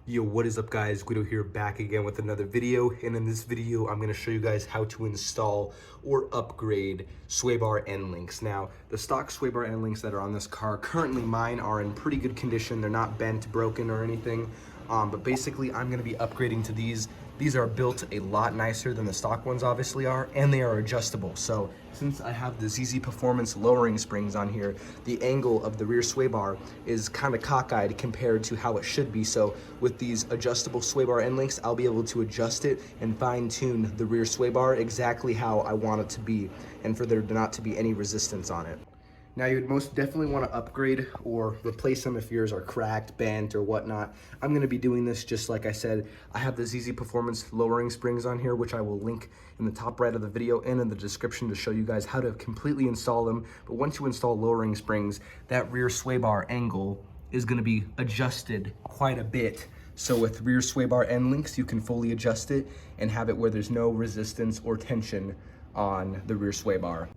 Yo, what is up guys? Guido here, back again with another video, and in this video I'm going to show you guys how to install or upgrade sway bar end links. Now, the stock sway bar end links that are on this car, currently mine are in pretty good condition. They're not bent, broken, or anything, but basically I'm going to be upgrading to these. These are built a lot nicer than the stock ones obviously are, and they are adjustable. So since I have the ZZPerformance lowering springs on here, the angle of the rear sway bar is kind of cockeyed compared to how it should be. So with these adjustable sway bar end links, I'll be able to adjust it and fine tune the rear sway bar exactly how I want it to be, and for there not to be any resistance on it. Now, you would most definitely want to upgrade or replace them if yours are cracked, bent, or whatnot. I'm going to be doing this just like I said. I have the ZZPerformance lowering springs on here, which I will link in the top right of the video and in the description to show you guys how to completely install them. But once you install lowering springs, that rear sway bar angle is going to be adjusted quite a bit. So with rear sway bar end links, you can fully adjust it and have it where there's no resistance or tension on the rear sway bar.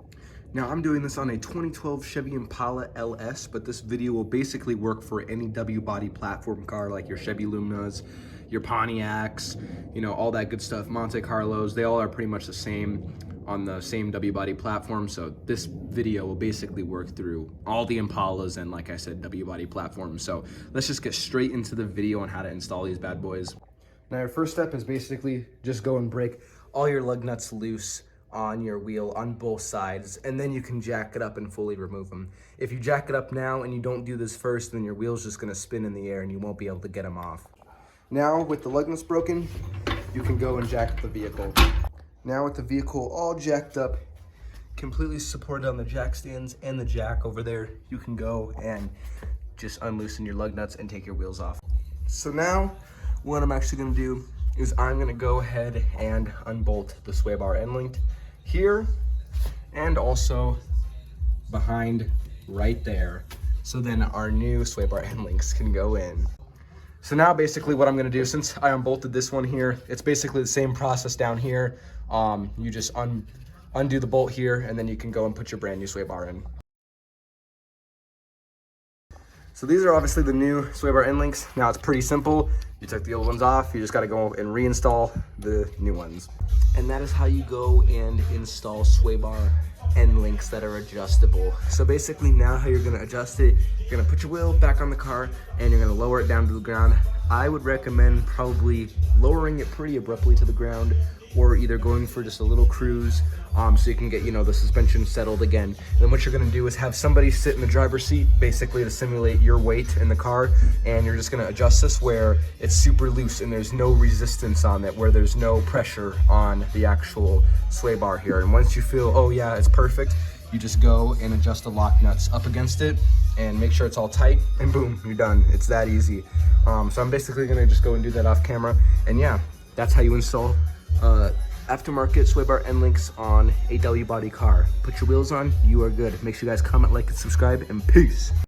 Now, I'm doing this on a 2012 Chevy Impala LS, but this video will basically work for any W-body platform car like your Chevy Luminas, your Pontiacs, you know, all that good stuff, Monte Carlos. They all are pretty much the same on the same W-body platform. So this video will basically work through all the Impalas and, like I said, W-body platforms. So let's just get straight into the video on how to install these bad boys. Now, your first step is basically just go and break all your lug nuts loose on your wheel on both sides, and then you can jack it up and fully remove them. If you jack it up now and you don't do this first, then your wheel's just gonna spin in the air and you won't be able to get them off. Now, with the lug nuts broken, you can go and jack up the vehicle. Now, with the vehicle all jacked up, completely supported on the jack stands and the jack over there, you can go and just unloosen your lug nuts and take your wheels off. So now, what I'm actually gonna do is I'm gonna go ahead and unbolt the sway bar end link here and also behind right there, so then our new sway bar end links can go in. So now basically what I'm gonna do, since I unbolted this one here, it's basically the same process down here. You just undo the bolt here, and then you can go and put your brand new sway bar in. So these are obviously the new sway bar end links. Now, it's pretty simple. You took the old ones off, you just gotta go and reinstall the new ones. And that is how you go and install sway bar end links that are adjustable. So basically now how you're gonna adjust it, you're gonna put your wheel back on the car and you're gonna lower it down to the ground. I would recommend probably lowering it pretty abruptly to the ground, or either going for just a little cruise so you can get, you know, the suspension settled again. And then what you're gonna do is have somebody sit in the driver's seat basically to simulate your weight in the car, and you're just gonna adjust this where it's super loose and there's no resistance on it, where there's no pressure on the actual sway bar here. And once you feel, oh yeah, it's perfect, you just go and adjust the lock nuts up against it and make sure it's all tight, and boom, you're done. It's that easy. So I'm basically gonna just go and do that off camera, and yeah, that's how you install aftermarket sway bar end links on a W body car. Put your wheels on, you are good. Make sure you guys comment, like, and subscribe, and peace.